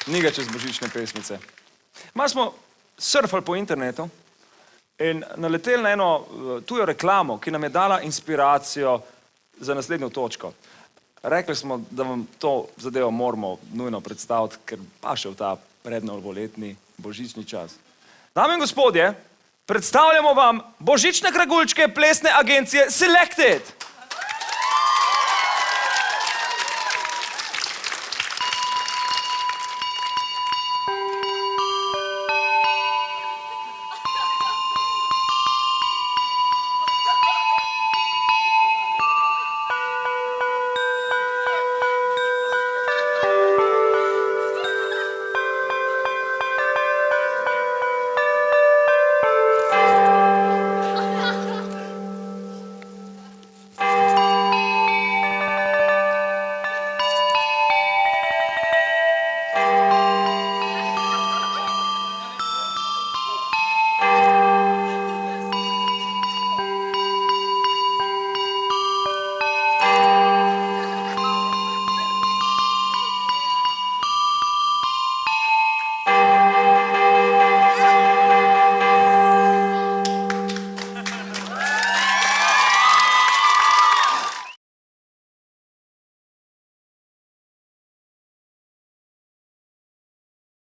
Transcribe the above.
Ni ga čez božične pesmice. Malo smo surfali po internetu in naleteli na eno tujo reklamo, ki nam je dala inspiracijo za naslednjo točko. Rekli smo, da vam to zadevo moramo nujno predstaviti, ker pa še v ta prednovoletni božični čas. Dame in gospodje, predstavljamo vam božične kraguljčke plesne agencije Selected.